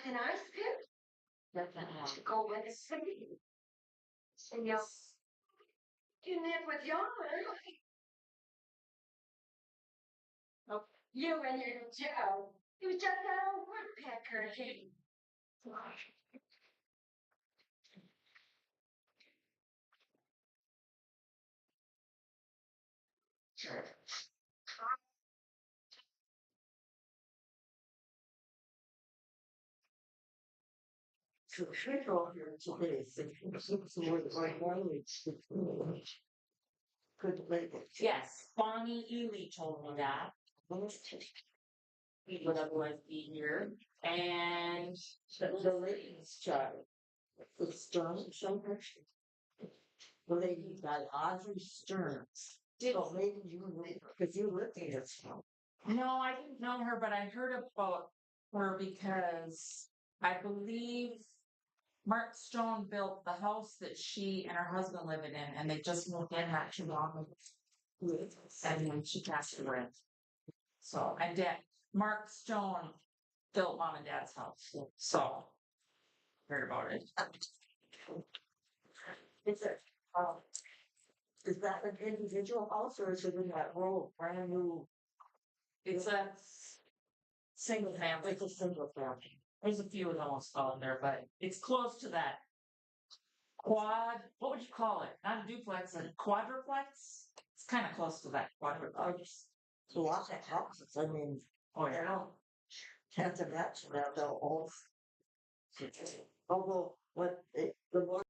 can I skip? To go with the city. And you live with your oh, you and your Joe. You just got a woodpecker here. So she go here today. Good label. Yes, Bonnie Ely told me that. He would otherwise be here. And The lady's child. The Stern somewhere. The lady got Audrey Stern. Oh, maybe you know her because you lived in this town. no, I didn't know her, but I heard about her because I believe Mark Stone built the house that she and her husband live in, and they just moved in not too long ago. And then she passed away. So, and dad, Mark Stone built mom and dad's house. So, heard about it. Is it, is that an individual house or is it in that whole brand new? It's a single family. It's a single family. There's a few of them all in there, but it's close to that quad. What would you call it? Not a duplex, a quadruplex. It's kind of close to that quadruplex. So lots of houses. I mean, Oh you yeah. know, can't imagine that they'll all. Although, what the more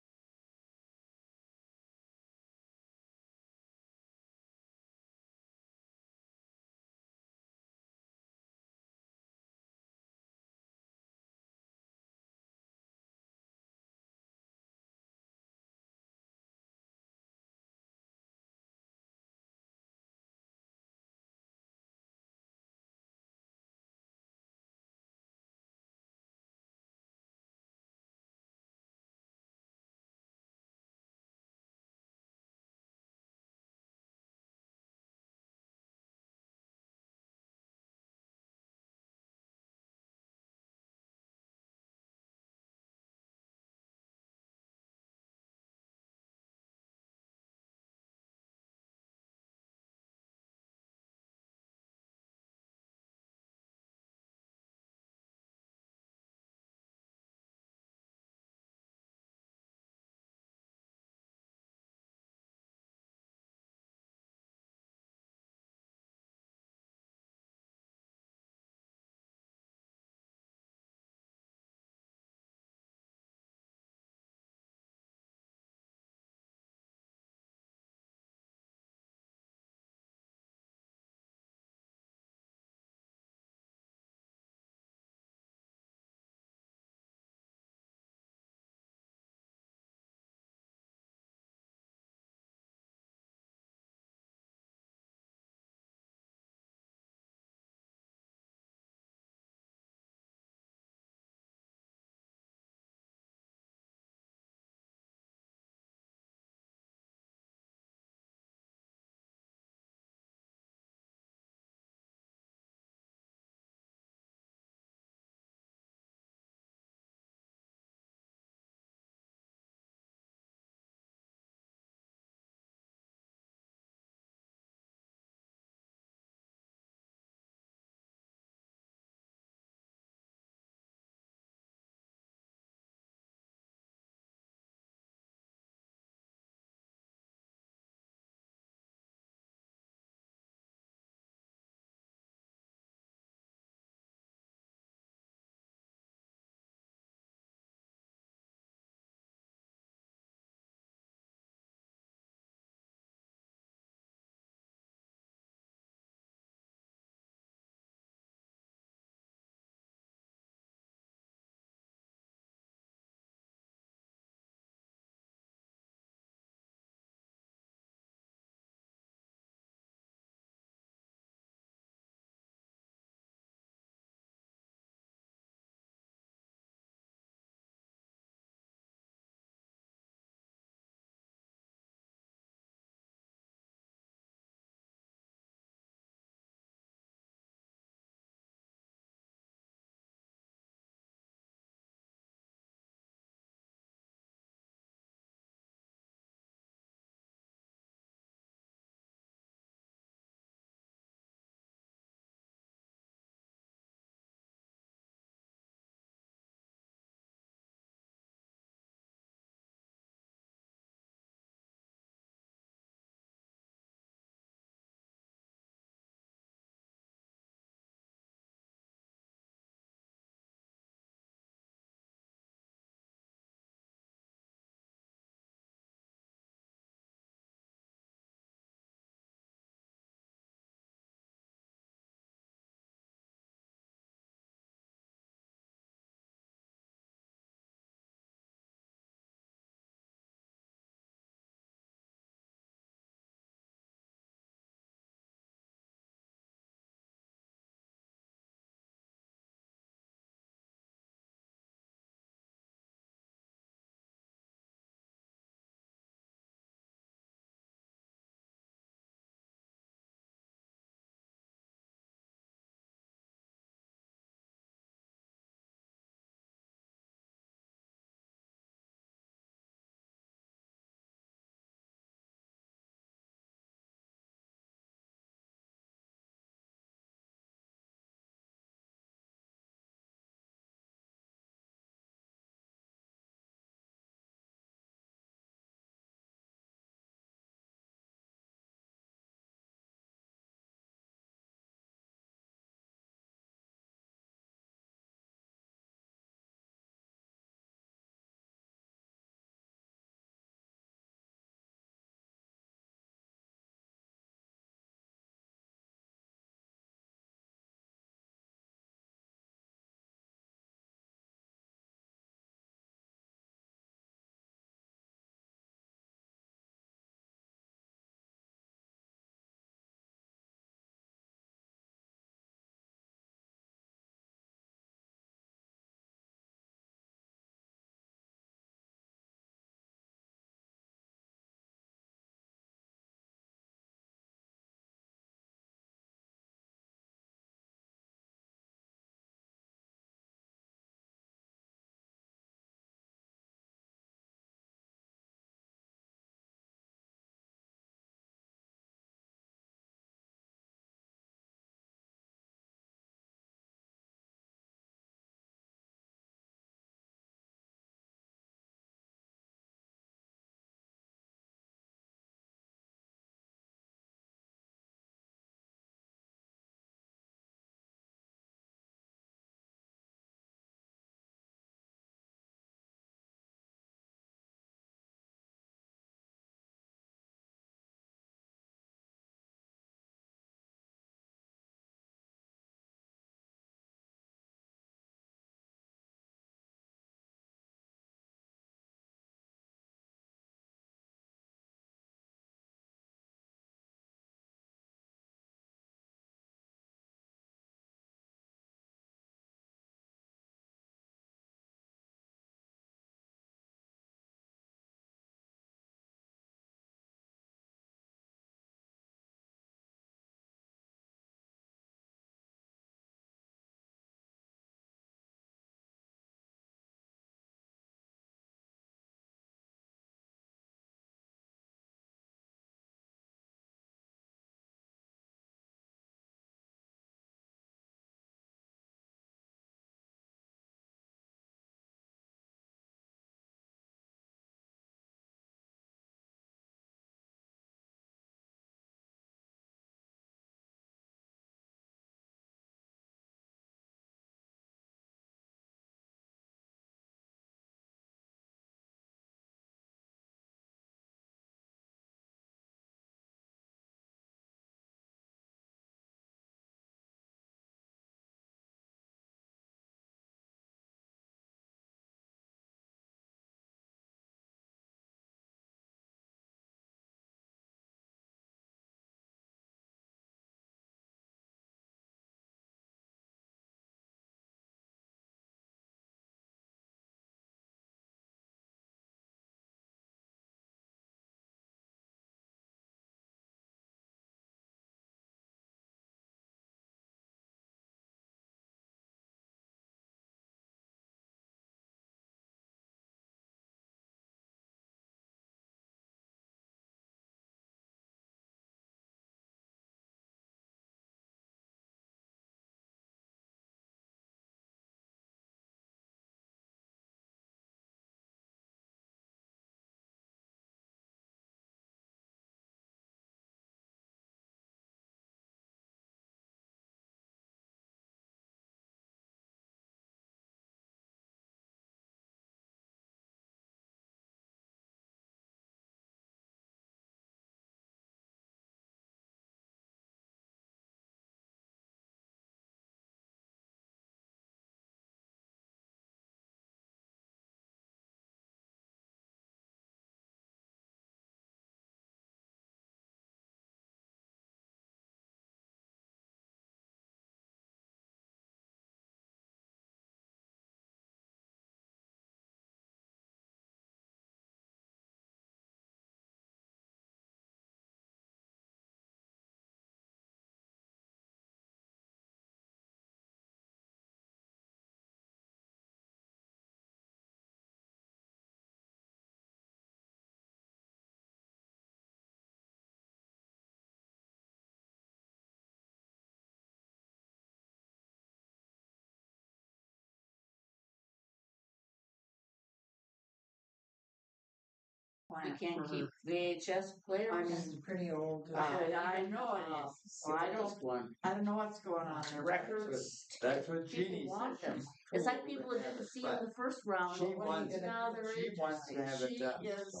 plant. can't for- keep VHS players. I mean, it's pretty old. I know it is. I don't one. I don't know what's going on there. Records. That's what People Jeannie want said. them. She's It's like cool people with that didn't that, see in but the first round. she but wants it. now they're She wants to have it She done. is. So.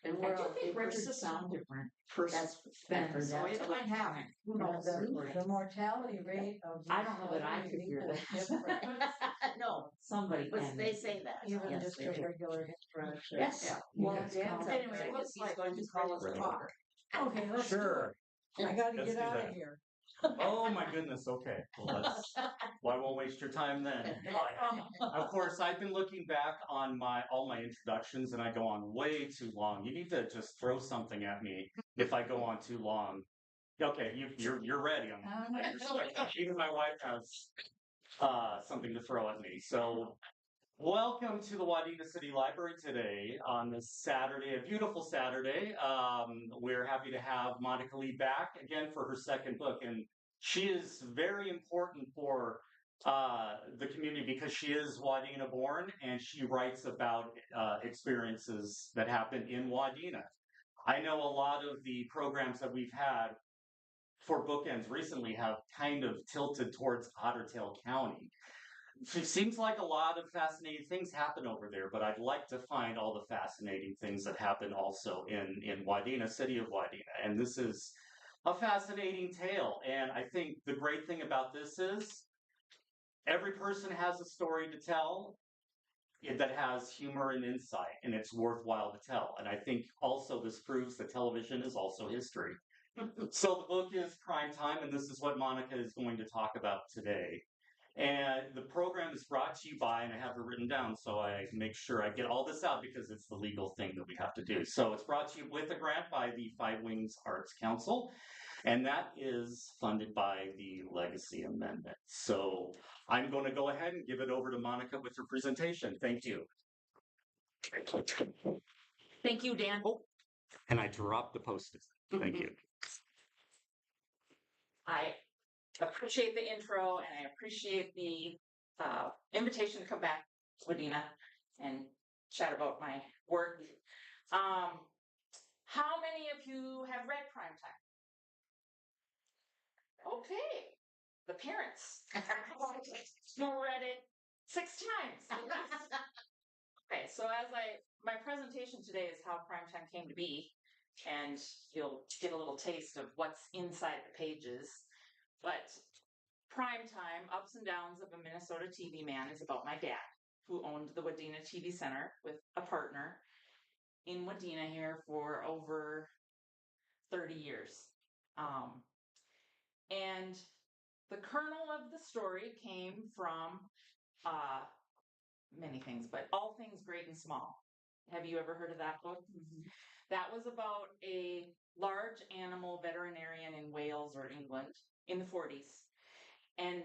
And I we're do all think different. records sound different. That's Then, that's so it what might happen. Who knows? The mortality rate of I don't know that I these could hear people is different. that. No, Somebody but can. they say that. Even Yes, just they a do. regular hit brush. Yes. Yeah. Well, Yes. Dan's up Anyway, there. it looks He's like going to he's call ready us to to talk. talk. Okay, let's Sure. do it. I gotta Let's get do out of that. here. Oh my goodness. Okay. Well, I won't waste your time then. Of course, I've been looking back on all my introductions, and I go on way too long. You need to just throw something at me if I go on too long. Okay, you're ready. Even my wife has something to throw at me. So, welcome to the Wadena City Library today on this Saturday, a beautiful Saturday. We're happy to have Monica Lee back again for her second book, and she is very important for the community because she is Wadena born, and she writes about experiences that happen in Wadena. I know a lot of the programs that we've had for BookEnds recently have kind of tilted towards Otter Tail County. It seems like a lot of fascinating things happen over there, but I'd like to find all the fascinating things that happen also in Wadena, city of Wadena. And this is a fascinating tale. And I think the great thing about this is every person has a story to tell that has humor and insight, and it's worthwhile to tell. And I think also this proves that television is also history. So the book is Prime Time, and this is what Monica is going to talk about today. And the program is brought to you by, and I have it written down so I make sure I get all this out because it's the legal thing that we have to do. So it's brought to you with a grant by the Five Wings Arts Council, and that is funded by the Legacy Amendment. So I'm going to go ahead and give it over to Monica with her presentation. Thank you. Thank you, Dan. Oh, and I dropped the post-it. Thank you. I appreciate the intro and I appreciate the invitation to come back to Wadena and chat about my work. How many of you have read Prime Time? Okay, the parents who read it 6 times. Okay, so my presentation today is how Prime Time came to be, and you'll get a little taste of what's inside the pages. But Prime Time, Ups and Downs of a Minnesota TV Man, is about my dad, who owned the Wadena TV Center with a partner in Wadena here for over 30 years. And the kernel of the story came from many things, but All Things Great and Small. Have you ever heard of that book? Mm-hmm. That was about a large animal veterinarian in Wales or England in the 40s. And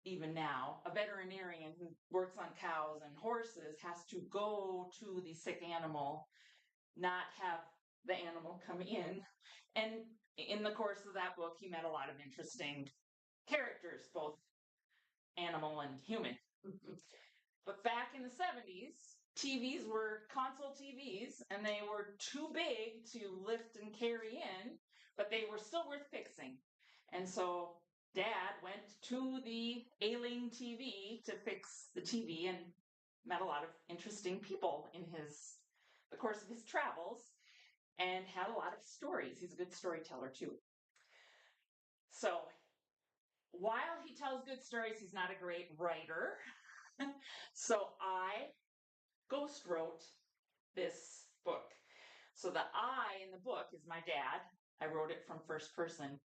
even now, a veterinarian who works on cows and horses has to go to the sick animal, not have the animal come in. And in the course of that book, he met a lot of interesting characters, both animal and human. But back in the 70s, TVs were console TVs, and they were too big to lift and carry in, but they were still worth fixing. And so Dad went to the ailing TV to fix the TV and met a lot of interesting people in the course of his travels and had a lot of stories. He's a good storyteller too. So while he tells good stories, he's not a great writer. So I ghost wrote this book. So the I in the book is my dad. I wrote it from first person.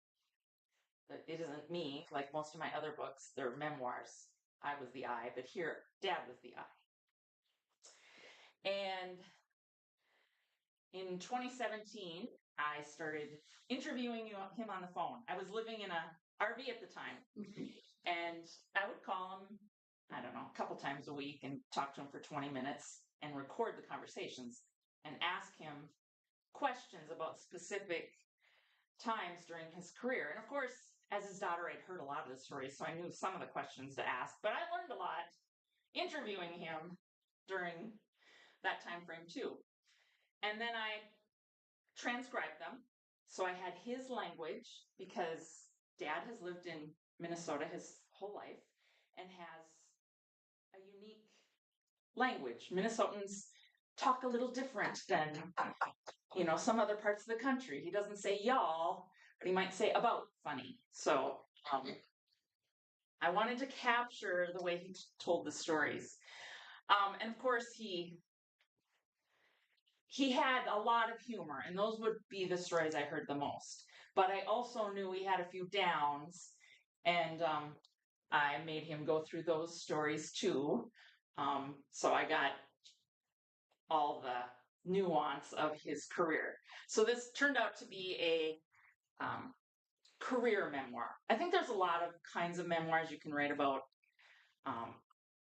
It isn't me, like most of my other books. They're memoirs. I was the I, but here, Dad was the I. And in 2017, I started interviewing him on the phone. I was living in a RV at the time, and I would call him, I don't know, a couple times a week and talk to him for 20 minutes and record the conversations and ask him questions about specific times during his career. And of course, as his daughter, I'd heard a lot of the stories, so I knew some of the questions to ask, but I learned a lot interviewing him during that time frame too. And then I transcribed them. So I had his language because Dad has lived in Minnesota his whole life and has a unique language. Minnesotans talk a little different than, some other parts of the country. He doesn't say y'all, but he might say about funny. So I wanted to capture the way he told the stories. And of course, he had a lot of humor, and those would be the stories I heard the most. But I also knew he had a few downs, and I made him go through those stories too. So I got all the nuance of his career. So this turned out to be a career memoir. I think there's a lot of kinds of memoirs you can write about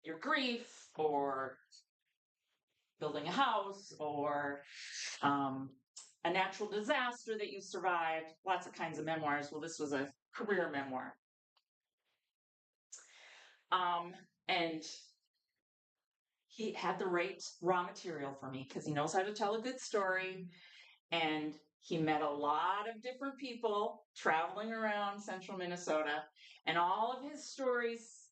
your grief or building a house or a natural disaster that you survived, lots of kinds of memoirs. Well, this was a career memoir. And he had the right raw material for me because he knows how to tell a good story. And he met a lot of different people traveling around central Minnesota. And all of his stories,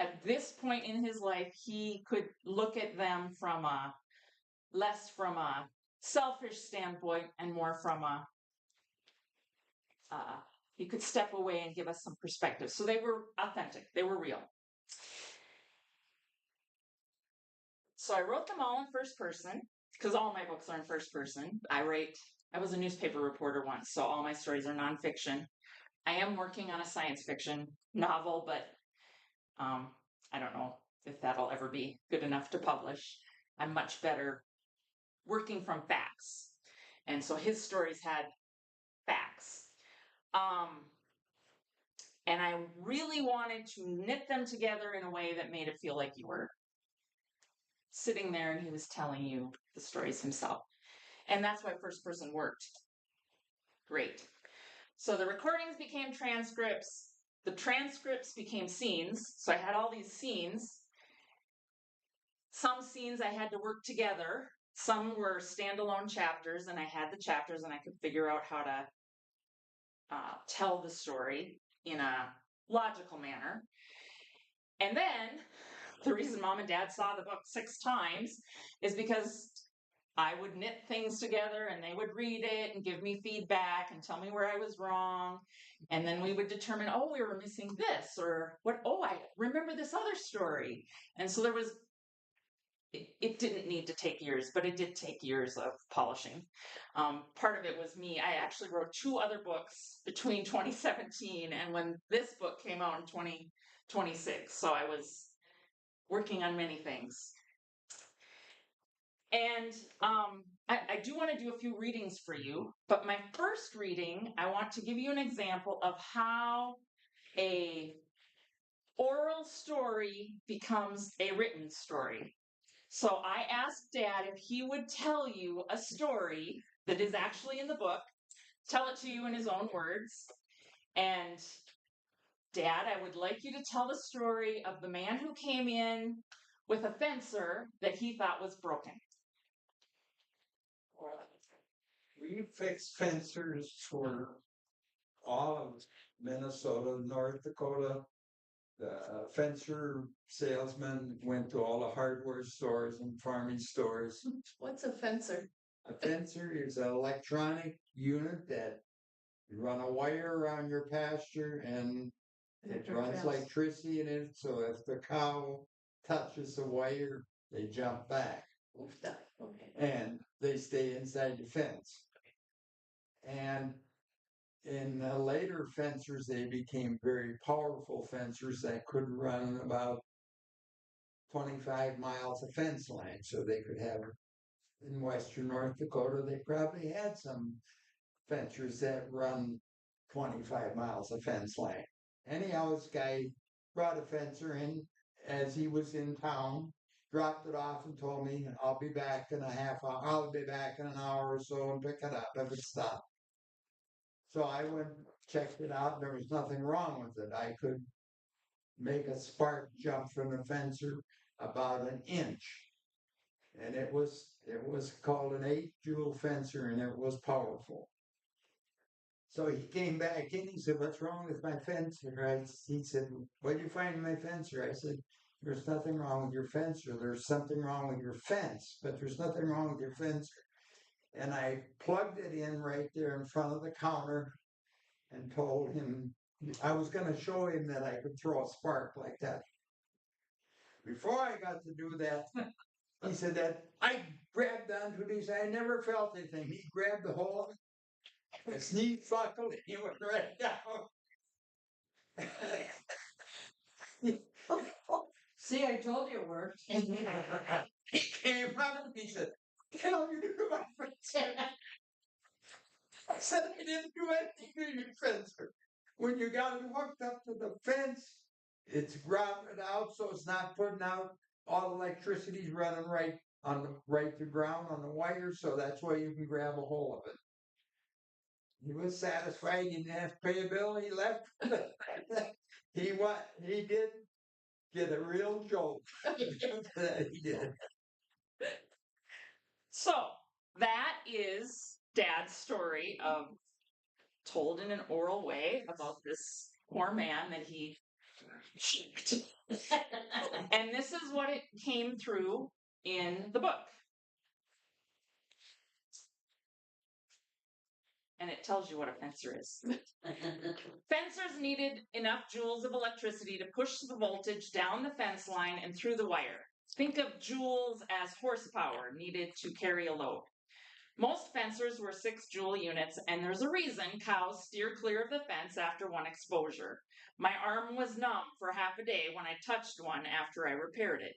at this point in his life, he could look at them from less from a selfish standpoint and more from he could step away and give us some perspective. So they were authentic. They were real. So I wrote them all in first person because all my books are in first person. I was a newspaper reporter once, so all my stories are nonfiction. I am working on a science fiction novel, but I don't know if that'll ever be good enough to publish. I'm much better working from facts. And so his stories had facts. And I really wanted to knit them together in a way that made it feel like you were sitting there and he was telling you the stories himself. And that's why first person worked great. So the recordings became transcripts. The transcripts became scenes. So I had all these scenes. Some scenes I had to work together. Some were standalone chapters, and I had the chapters, and I could figure out how to tell the story in a logical manner. And then the reason Mom and Dad saw the book 6 times is because I would knit things together and they would read it and give me feedback and tell me where I was wrong. And then we would determine, we were missing this, or I remember this other story. And so it didn't need to take years, but it did take years of polishing. Part of it was me. I actually wrote 2 other books between 2017 and when this book came out in 2026. So I was working on many things. And I do want to do a few readings for you, but my first reading, I want to give you an example of how a oral story becomes a written story. So I asked Dad if he would tell you a story that is actually in the book, tell it to you in his own words. And Dad, I would like you to tell the story of the man who came in with a fencer that he thought was broken. We fix fencers for all of Minnesota, North Dakota. The fencer salesman went to all the hardware stores and farming stores. What's a fencer? A fencer is an electronic unit that you run a wire around your pasture and it runs electricity in it. So if the cow touches the wire, they jump back. Okay. And they stay inside the fence. And in later fencers, they became very powerful fencers that could run about 25 miles of fence line. So they could have, in western North Dakota, they probably had some fencers that run 25 miles of fence line. Anyhow, this guy brought a fencer in as he was in town, dropped it off and told me, I'll be back in a half hour. I'll be back in an hour or so and pick it up if it stopped. So I went, checked it out. There was nothing wrong with it. I could make a spark jump from the fencer about an inch. and it was called an 8-jewel fencer, and it was powerful. So he came back in. He said, "What's wrong with my fencer?" He said, "What did you find in my fencer?" I said, "There's nothing wrong with your fencer. There's something wrong with your fence, but there's nothing wrong with your fencer." And I plugged it in right there in front of the counter and told him I was going to show him that I could throw a spark like that. Before I got to do that, he said that I grabbed onto these. I never felt anything. He grabbed the whole, his knee buckled, and he went right down. See, I told you it worked. He came up and he said, "What the hell you do to my fencer?" I said, "I didn't do anything to your fencer. When you got it hooked up to the fence, it's grounded out, so it's not putting out all electricity's running right to ground on the wire, so that's why you can grab a hold of it." He was satisfied. He didn't have to pay a bill. He left. He did get a real joke. He did. So that is Dad's story of told in an oral way about this poor man that he cheeked. And this is what it came through in the book. And it tells you what a fencer is. Fencers needed enough joules of electricity to push the voltage down the fence line and through the wire. Think of joules as horsepower needed to carry a load. Most fencers were 6-joule units, and there's a reason cows steer clear of the fence after one exposure. My arm was numb for half a day when I touched one after I repaired it.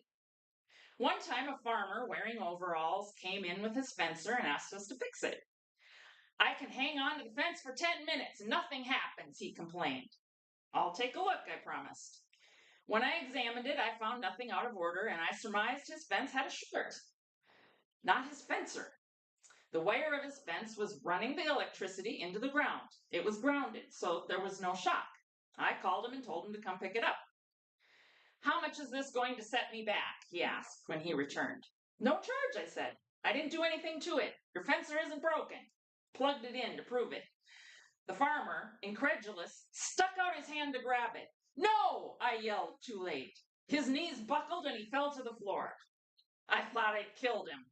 One time, a farmer wearing overalls came in with his fencer and asked us to fix it. "I can hang on to the fence for 10 minutes and nothing happens," he complained. "I'll take a look," I promised. When I examined it, I found nothing out of order, and I surmised his fence had a short. Not his fencer. The wire of his fence was running the electricity into the ground. It was grounded, so there was no shock. I called him and told him to come pick it up. "How much is this going to set me back?" he asked when he returned. "No charge," I said. "I didn't do anything to it. Your fencer isn't broken." Plugged it in to prove it. The farmer, incredulous, stuck out his hand to grab it. "No!" I yelled, too late. His knees buckled and he fell to the floor. I thought I'd killed him.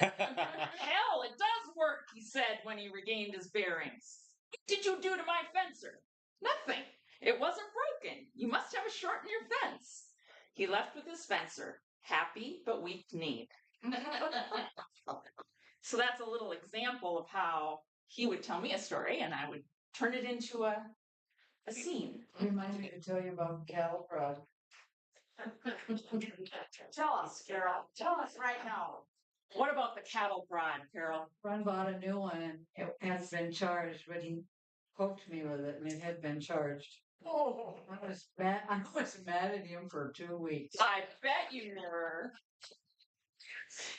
"Hell, it does work," he said when he regained his bearings. "What did you do to my fencer?" "Nothing. It wasn't broken. You must have a short in your fence." He left with his fencer, happy but weak-kneed. So that's a little example of how he would tell me a story and I would turn it into a scene. Remind me to tell you about cattle prod. Tell us, Carol. Tell us right now. What about the cattle prod, Carol? Ron bought a new one and it has been charged, but he poked me with it and it had been charged. Oh, I was mad at him for 2 weeks. I bet you were.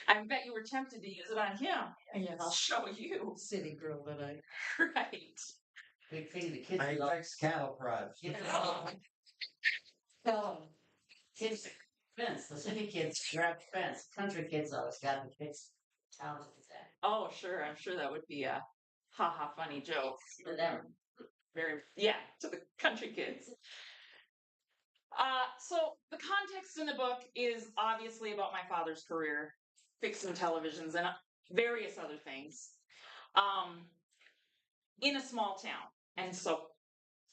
I bet you were tempted to use it on him. Yes. I'll show you. City girl that I. Right. Big thing, the kids I love. fix cattle prods. Tell him. Kids fence. The city kids grab fence. Country kids always got to fix towns with that. Oh, sure. I'm sure that would be a ha-ha funny joke. For them. To the country kids. So the context in the book is obviously about my father's career, fixing televisions and various other things, in a small town. And so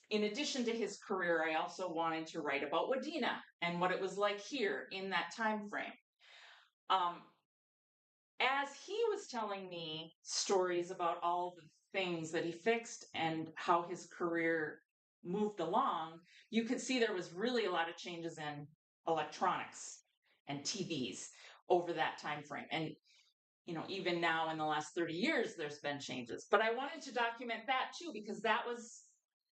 in addition to his career, I also wanted to write about Wadena and what it was like here in that time frame. As he was telling me stories about all the things that he fixed and how his career moved along, you could see there was really a lot of changes in electronics and TVs over that time frame. And even now in the last 30 years, there's been changes. But I wanted to document that too, because that was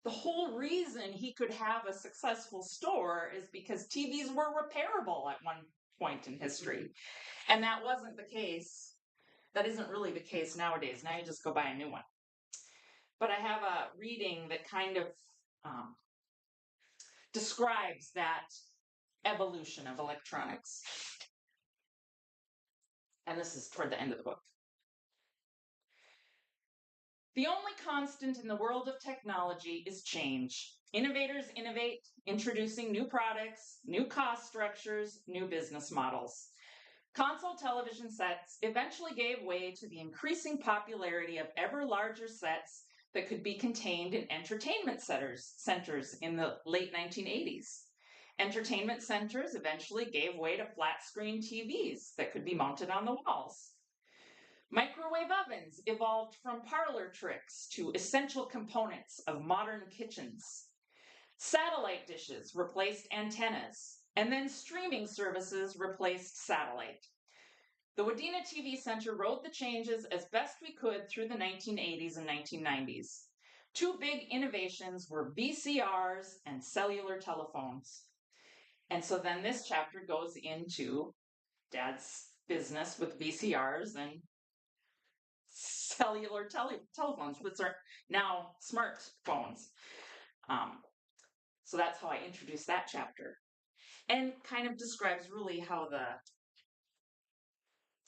the whole reason he could have a successful store, is because TVs were repairable at one point in history. And that wasn't the case. That isn't really the case nowadays. Now you just go buy a new one. But I have a reading that kind of describes that evolution of electronics. And this is toward the end of the book. The only constant in the world of technology is change. Innovators innovate, introducing new products, new cost structures, new business models. Console television sets eventually gave way to the increasing popularity of ever larger sets that could be contained in entertainment centers in the late 1980s. Entertainment centers eventually gave way to flat-screen TVs that could be mounted on the walls. Microwave ovens evolved from parlor tricks to essential components of modern kitchens. Satellite dishes replaced antennas, and then streaming services replaced satellite. The Wadena TV Center rode the changes as best we could through the 1980s and 1990s. Two big innovations were VCRs and cellular telephones. And so then this chapter goes into Dad's business with VCRs and cellular telephones, which are now smartphones. So that's how I introduced that chapter. And kind of describes really how the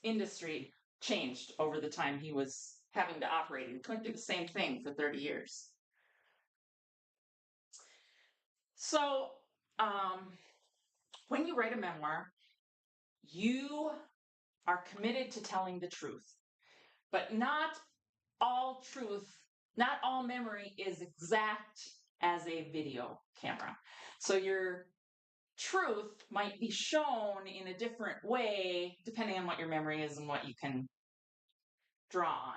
industry changed over the time he was having to operate. He couldn't do the same thing for 30 years. So when you write a memoir, you are committed to telling the truth. But not all truth, not all memory is exact as a video camera. So your truth might be shown in a different way depending on what your memory is and what you can draw on.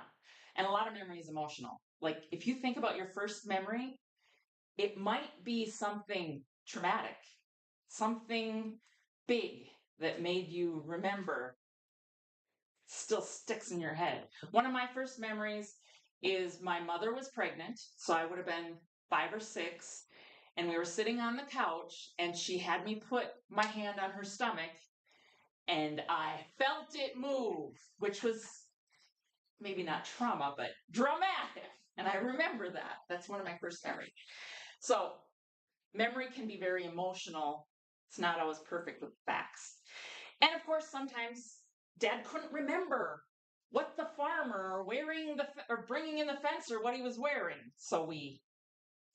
And a lot of memory is emotional. Like if you think about your first memory, it might be something traumatic, something big that made you remember, still sticks in your head. One of my first memories is my mother was pregnant, so I would have been 5 or 6, and we were sitting on the couch, and she had me put my hand on her stomach, and I felt it move, which was maybe not trauma, but dramatic. And I remember that. That's one of my first memories. So memory can be very emotional. It's not always perfect with facts. And of course, sometimes Dad couldn't remember what the farmer bringing in the fence or what he was wearing. So we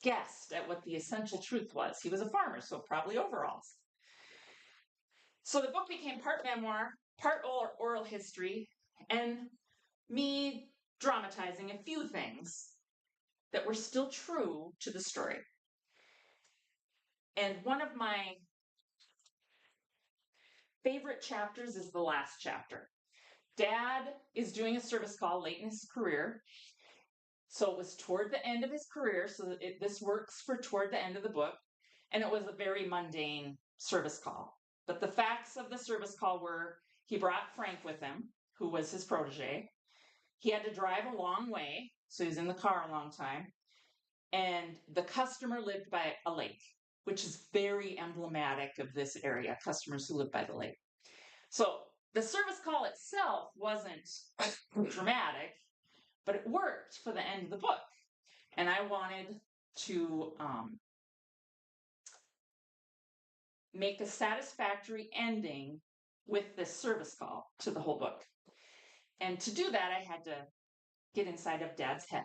guessed at what the essential truth was. He was a farmer, so probably overalls. So the book became part memoir, part oral history, and me dramatizing a few things that were still true to the story. And one of my favorite chapters is the last chapter. Dad is doing a service call late in his career. So it was toward the end of his career. So this works for toward the end of the book. And it was a very mundane service call. But the facts of the service call were he brought Frank with him, who was his protege. He had to drive a long way. So he was in the car a long time. And the customer lived by a lake, which is very emblematic of this area, customers who live by the lake. So the service call itself wasn't dramatic, but it worked for the end of the book. And I wanted to make a satisfactory ending with this service call to the whole book. And to do that, I had to get inside of Dad's head.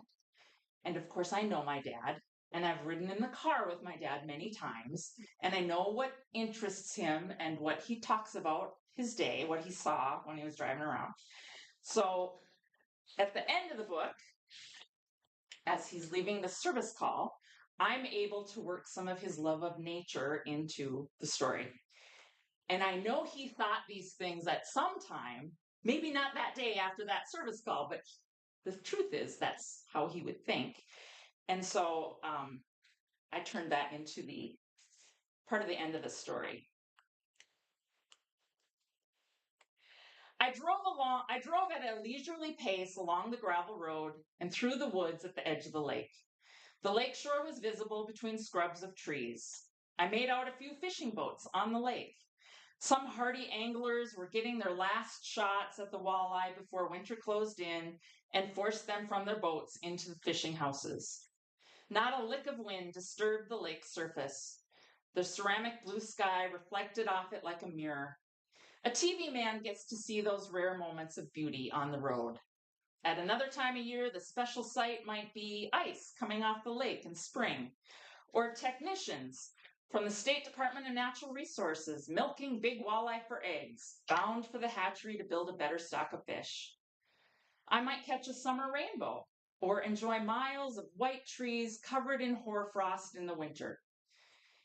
And of course, I know my dad, and I've ridden in the car with my dad many times, and I know what interests him and what he talks about his day, what he saw when he was driving around. So at the end of the book, as he's leaving the service call, I'm able to work some of his love of nature into the story. And I know he thought these things at some time, maybe not that day after that service call, but the truth is that's how he would think. And so I turned that into the part of the end of the story. I drove at a leisurely pace along the gravel road and through the woods at the edge of the lake. The lake shore was visible between scrubs of trees. I made out a few fishing boats on the lake. Some hardy anglers were getting their last shots at the walleye before winter closed in and forced them from their boats into the fishing houses. Not a lick of wind disturbed the lake's surface. The ceramic blue sky reflected off it like a mirror. A TV man gets to see those rare moments of beauty on the road. At another time of year, the special sight might be ice coming off the lake in spring, or technicians from the State Department of Natural Resources milking big walleye for eggs, bound for the hatchery to build a better stock of fish. I might catch a summer rainbow, or enjoy miles of white trees covered in hoarfrost in the winter.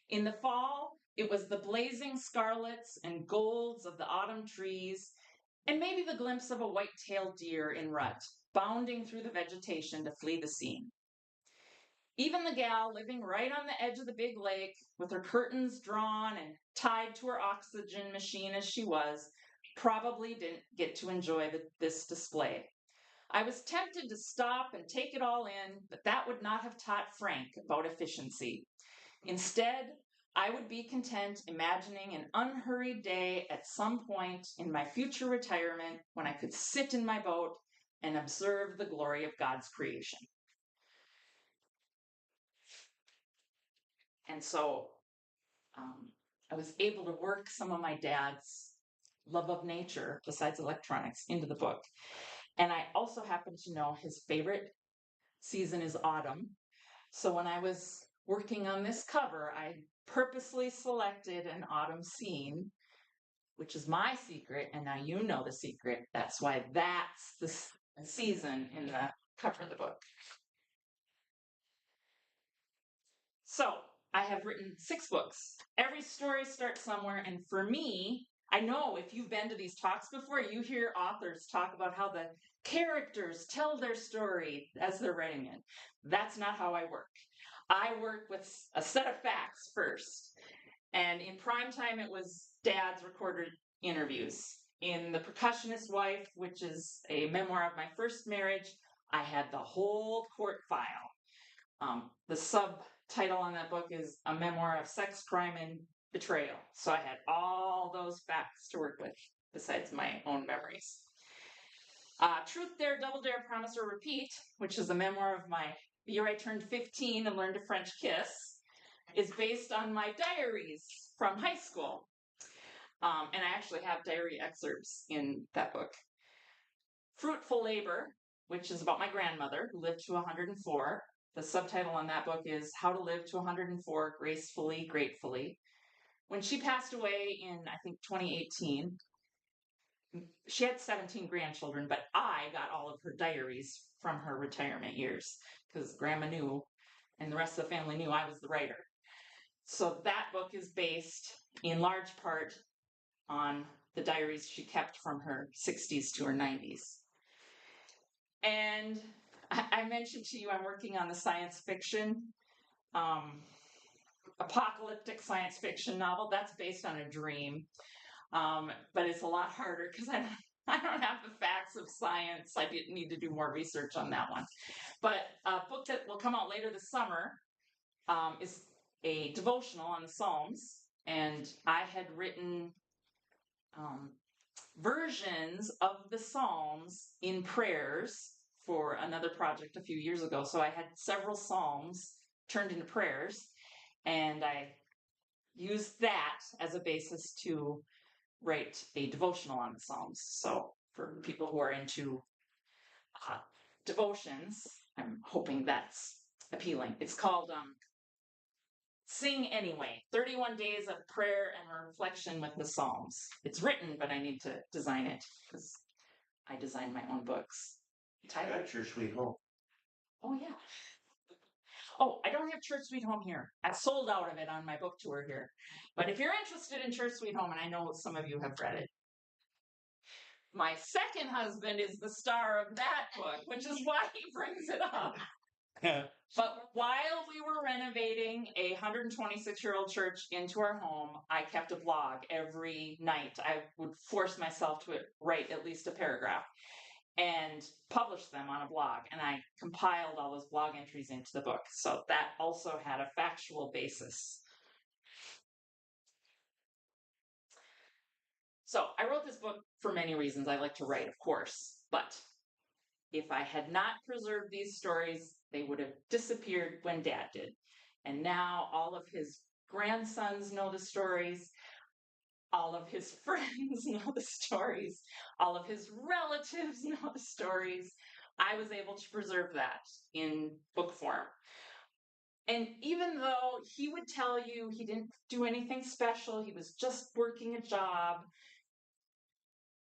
In the fall, it was the blazing scarlets and golds of the autumn trees, and maybe the glimpse of a white-tailed deer in rut, bounding through the vegetation to flee the scene. Even the gal living right on the edge of the big lake, with her curtains drawn and tied to her oxygen machine as she was, probably didn't get to enjoy this display. I was tempted to stop and take it all in, but that would not have taught Frank about efficiency. Instead, I would be content imagining an unhurried day at some point in my future retirement when I could sit in my boat and observe the glory of God's creation. And so I was able to work some of my dad's love of nature, besides electronics, into the book. And I also happen to know his favorite season is autumn. So when I was working on this cover, I purposely selected an autumn scene, which is my secret, and now you know the secret. That's why that's the season in the cover of the book. So I have written 6 books. Every story starts somewhere, and for me, I know if you've been to these talks before, you hear authors talk about how the characters tell their story as they're writing it. That's not how I work. I work with a set of facts first. And in prime time, it was Dad's recorded interviews. In The Percussionist Wife, which is a memoir of my first marriage, I had the whole court file. The subtitle on that book is A Memoir of Sex, Crime, and Betrayal. So I had all those facts to work with, besides my own memories. Truth, Dare, Double Dare, Promise, or Repeat, which is a memoir of the year I turned 15 and learned a French kiss, is based on my diaries from high school. And I actually have diary excerpts in that book. Fruitful Labor, which is about my grandmother, who lived to 104. The subtitle on that book is How to Live to 104 Gracefully, Gratefully. When she passed away in, I think, 2018, she had 17 grandchildren, but I got all of her diaries from her retirement years because Grandma knew, and the rest of the family knew I was the writer. So that book is based in large part on the diaries she kept from her 60s to her 90s. And I mentioned to you I'm working on the science fiction, apocalyptic science fiction novel. That's based on a dream, but it's a lot harder because I don't have the facts of science. I didn't need to do more research on that one. But a book that will come out later this summer is a devotional on the Psalms, and I had written versions of the Psalms in prayers for another project a few years ago. So I had several Psalms turned into prayers, and I used that as a basis to write a devotional on the Psalms. So for people who are into devotions, I'm hoping that's appealing. It's called Sing Anyway, 31 Days of Prayer and Reflection with the Psalms. It's written, but I need to design it because I design my own books. I got Church Sweet Home. Oh, yeah. Oh, I don't have Church Sweet Home here. I sold out of it on my book tour here. But if you're interested in Church Sweet Home, and I know some of you have read it, my second husband is the star of that book, which is why he brings it up. But while we were renovating a 126-year-old church into our home, I kept a blog every night. I would force myself to write at least a paragraph and publish them on a blog. And I compiled all those blog entries into the book. So that also had a factual basis. So I wrote this book for many reasons. I like to write, of course, but if I had not preserved these stories, they would have disappeared when Dad did. And now all of his grandsons know the stories. All of his friends know the stories. All of his relatives know the stories. I was able to preserve that in book form. And even though he would tell you he didn't do anything special, he was just working a job,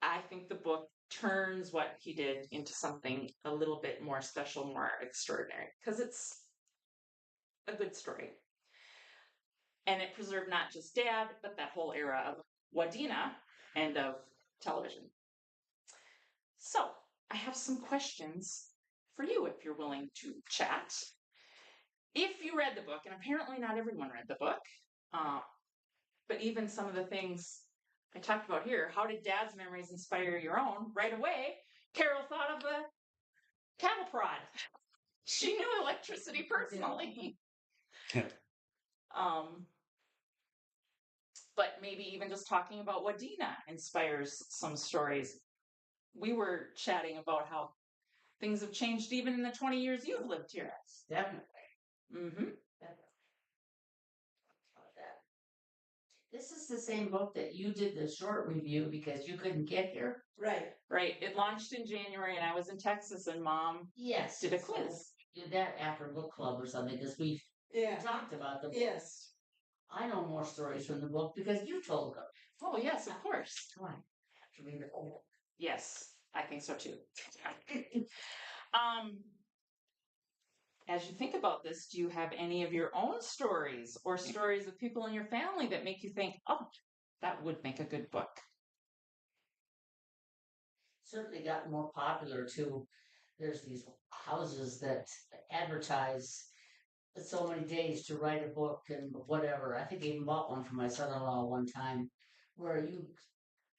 I think the book turns what he did into something a little bit more special, more extraordinary, because it's a good story. And it preserved not just Dad, but that whole era of Wadena and of television. So I have some questions for you if you're willing to chat. If you read the book, and apparently not everyone read the book, but even some of the things I talked about here, how did Dad's memories inspire your own? Right away, Carol thought of the cattle prod. She knew electricity personally. But maybe even just talking about Wadena inspires some stories. We were chatting about how things have changed even in the 20 years you've lived here. Definitely. Mm-hmm. This is the same book that you did the short review because you couldn't get here. Right. Right. It launched in January, and I was in Texas, and Mom Yes. did a quiz. Did that after book club or something because we talked about the book. Yes. I know more stories from the book because you told them. Oh, yes, of course. Come on. I have to read the whole book. Yes, I think so too. As you think about this, do you have any of your own stories or stories of people in your family that make you think, oh, that would make a good book? Certainly got more popular too. There's these houses that advertise so many days to write a book and whatever. I think I even bought one for my son-in-law one time where you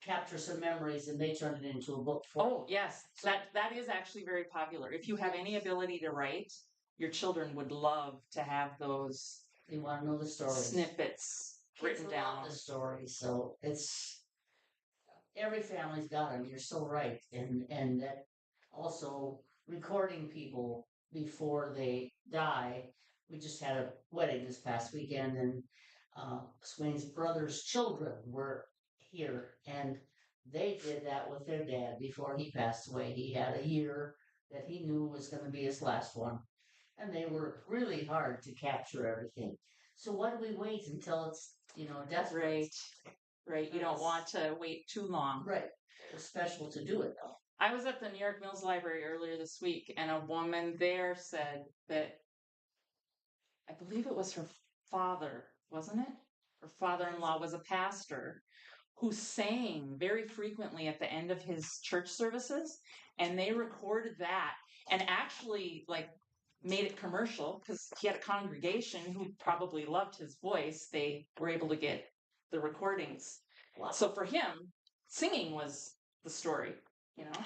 capture some memories and they turn it into a book for Oh, yes. That is actually very popular. If you have any ability to write, your children would love to have those They want to know the stories. Snippets Kids written down. love the stories, so it's every family's got them. You're so right, and that also recording people before they die. We just had a wedding this past weekend, and Swain's brother's children were here, and they did that with their dad before he passed away. He had a year that he knew was going to be his last one, and they worked really hard to capture everything. So why do we wait until it's death? Right. You don't want to wait too long. Right. It was special to do it though. I was at the New York Mills Library earlier this week, and a woman there said that I believe it was her father, wasn't it? Her father-in-law was a pastor who sang very frequently at the end of his church services, and they recorded that and actually made it commercial because he had a congregation who probably loved his voice. They were able to get the recordings. Wow. So for him, singing was the story, you know.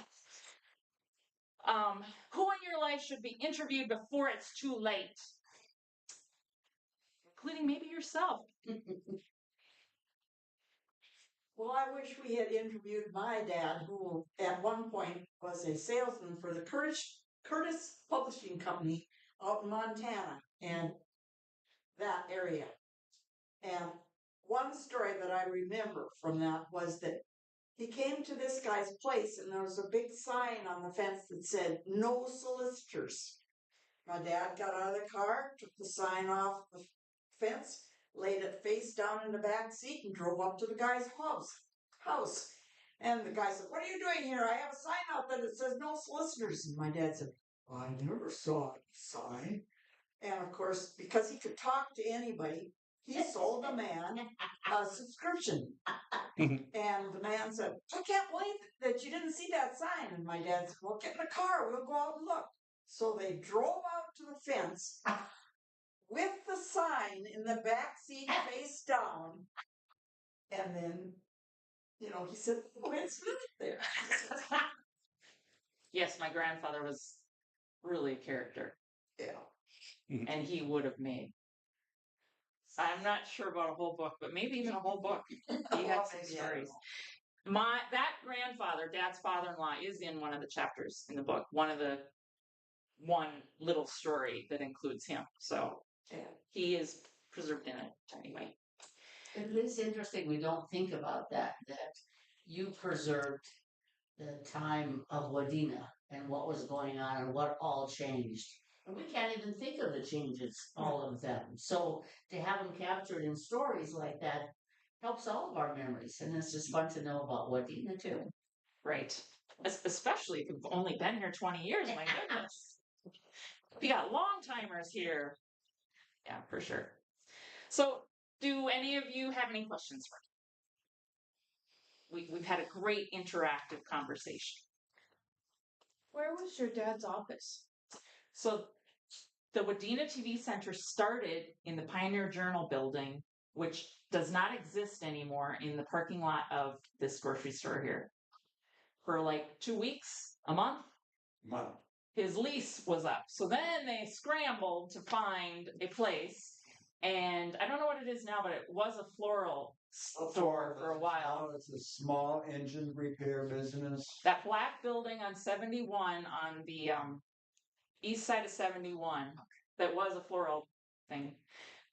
Who in your life should be interviewed before it's too late? Including maybe yourself. Well, I wish we had interviewed my dad, who at one point was a salesman for the Curtis Publishing Company out in Montana and that area. And one story that I remember from that was that he came to this guy's place and there was a big sign on the fence that said, "No solicitors." My dad got out of the car, took the sign off the fence, laid it face down in the back seat, and drove up to the guy's house. And the guy said, "What are you doing here? I have a sign out there that says no solicitors." And my dad said, "I never saw a sign." And of course, because he could talk to anybody, he sold the man a subscription. And the man said, "I can't believe that you didn't see that sign." And my dad said, "Well, get in the car. We'll go out and look." So they drove out to the fence with the sign in the back seat face down. And then, he said, "Oh, it's really there." Yes, my grandfather was really a character. Yeah. And he would have made. I'm not sure about a whole book, but maybe even a whole book. He had some stories. That grandfather, Dad's father-in-law, is in one of the chapters in the book. One little story that includes him. So he is preserved in it anyway. It is interesting. We don't think about that you preserved the time of Wadena and what was going on and what all changed. And we can't even think of the changes, all of them. So to have them captured in stories like that helps all of our memories. And it's just fun to know about Wadena too. Right. Especially if you've only been here 20 years, my goodness. We got long timers here. Yeah, for sure. So, do any of you have any questions for me? We've had a great interactive conversation. Where was your dad's office? So, the Wadena TV Center started in the Pioneer Journal building, which does not exist anymore in the parking lot of this grocery store here. For like 2 weeks, a month, his lease was up. So then they scrambled to find a place. And I don't know what it is now, but it was a floral store for a while. Now it's a small engine repair business. That black building on 71 on the east side of 71, that was a floral thing.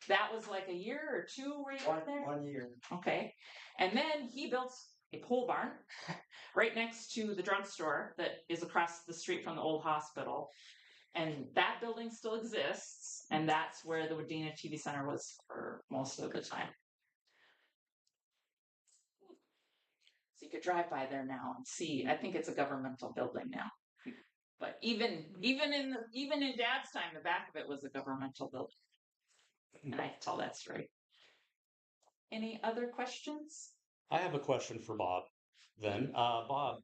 That was like a year or two were you there? 1 year. Okay. And then he built a pole barn right next to the drugstore that is across the street from the old hospital. And that building still exists. And that's where the Wadena TV Center was for most of the time. So you could drive by there now and see. I think it's a governmental building now. But even in Dad's time, the back of it was a governmental building. And I tell that story. Any other questions? I have a question for Bob then. Bob,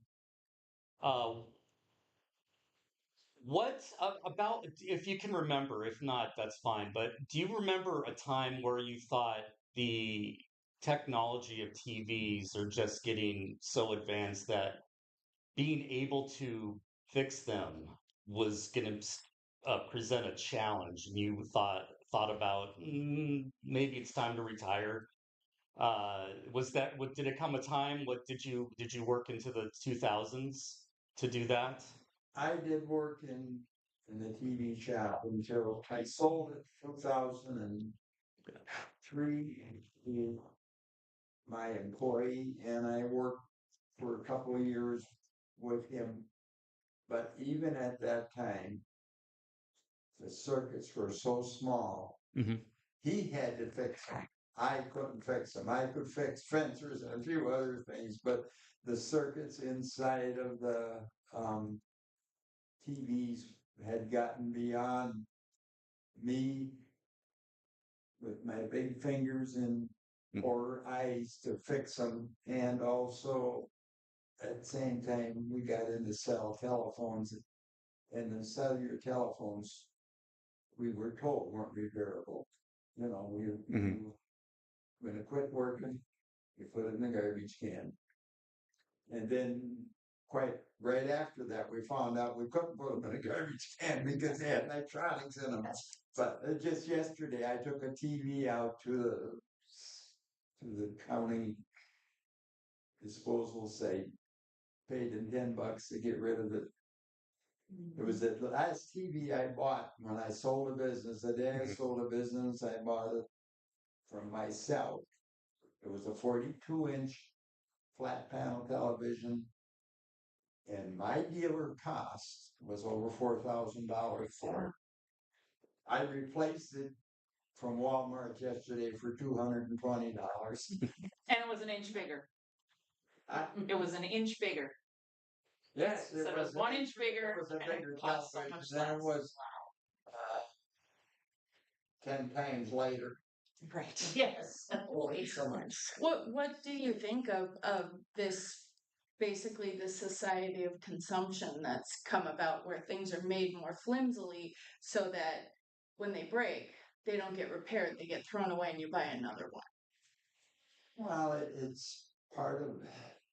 what about, if you can remember, if not, that's fine, but do you remember a time where you thought the technology of TVs are just getting so advanced that being able to fix them was going to present a challenge, and you thought about maybe it's time to retire? Did it come a time? Did you work into the 2000s to do that? I did work in the TV shop until I sold it in 2003 to my employee, and I worked for a couple of years with him. But even at that time, the circuits were so small, he had to fix them. I couldn't fix them. I could fix fencers and a few other things, but the circuits inside of the TVs had gotten beyond me with my big fingers and or eyes to fix them. And also at the same time, we got into cell telephones, and the cellular telephones we were told weren't repairable. You know, when it quit working, you put it in the garbage can. And then quite right after that, we found out we couldn't put them in a garbage can because they had electronics in them. But just yesterday, I took a TV out to the county disposal site, paid them $10 to get rid of it. It was the last TV I bought when I sold a business. The day I sold a business, I bought it from myself. It was a 42-inch flat panel television, and my dealer cost was over $4,000 for it. I replaced it from Walmart yesterday for $220. And it was an inch bigger. It was an inch bigger. Yes, So it was 1 inch bigger. It was a and it bigger cost so television much than it less. was 10 times later. Right. Yes. Way so much. What do you think of this, basically the society of consumption that's come about, where things are made more flimsily so that when they break, they don't get repaired, they get thrown away and you buy another one? Well, it's part of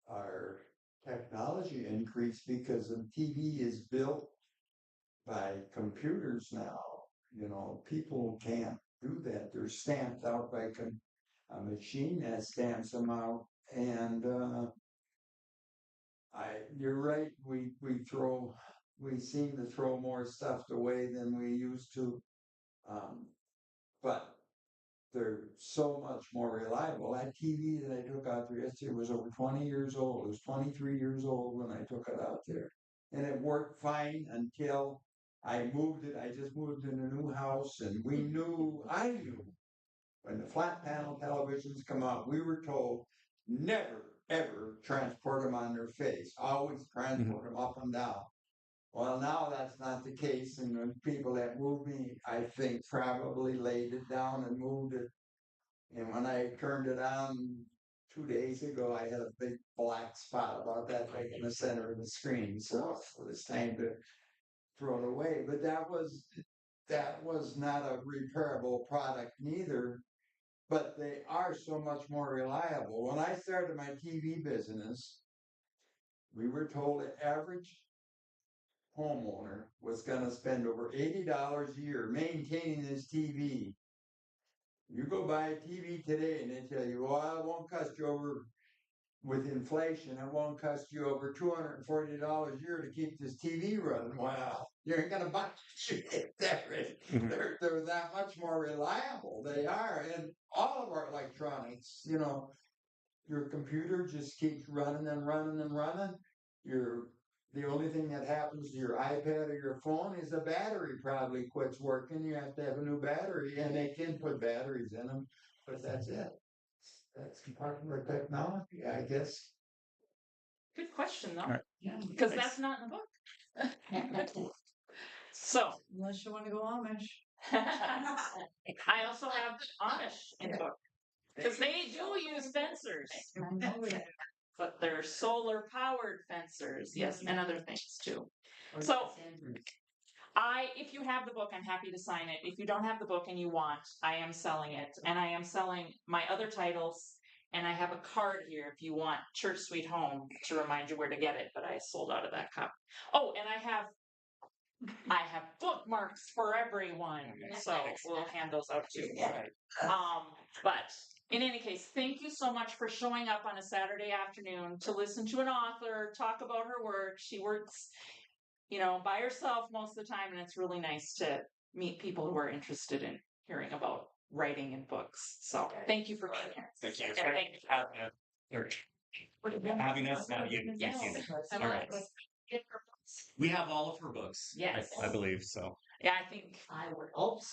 our technology increase because the TV is built by computers now. You know, people can't do that. They're stamped out by a machine that stamps them out. And you're right. We seem to throw more stuff away than we used to. But they're so much more reliable. That TV that I took out there yesterday was over 20 years old. It was 23 years old when I took it out there. And it worked fine until I moved it. I just moved in a new house and I knew when the flat panel televisions come out, we were told never, ever transport them on their face. Always transport them up and down. Well, now that's not the case, and the people that moved me, I think, probably laid it down and moved it. And when I turned it on 2 days ago, I had a big black spot about that big in the center of the screen. So it was time to throw it away. But that was not a repairable product neither. But they are so much more reliable. When I started my TV business, we were told the average homeowner was going to spend over $80 a year maintaining his TV. You go buy a TV today and they tell you, well, it won't cost you over, with inflation, it won't cost you over $240 a year to keep this TV running. Wow, you ain't going to buy it. They're that much more reliable. They are. And all of our electronics, your computer just keeps running and running and running. The only thing that happens to your iPad or your phone is the battery probably quits working. You have to have a new battery, and they can put batteries in them, but that's it. That's part of our technology, I guess. Good question, though. All right. Because that's not in the book. So, Unless you want to go Amish. I also have Amish in the book. Because they do use fencers. But they're solar powered fencers, yes, and other things too. So, if you have the book, I'm happy to sign it. If you don't have the book and you want, I am selling it. And I am selling my other titles. And I have a card here if you want Church Sweet Home to remind you where to get it. But I sold out of that copy. Oh, and I have bookmarks for everyone. So we'll hand those out too. But in any case, thank you so much for showing up on a Saturday afternoon to listen to an author talk about her work. She works, by herself most of the time, and it's really nice to meet people who are interested in hearing about writing and books. So thank you for being here. Thank you. Yeah, thank you. Having us. Yes. All right. We have all of her books. Yes. I believe so. Yeah, I think I would hope so.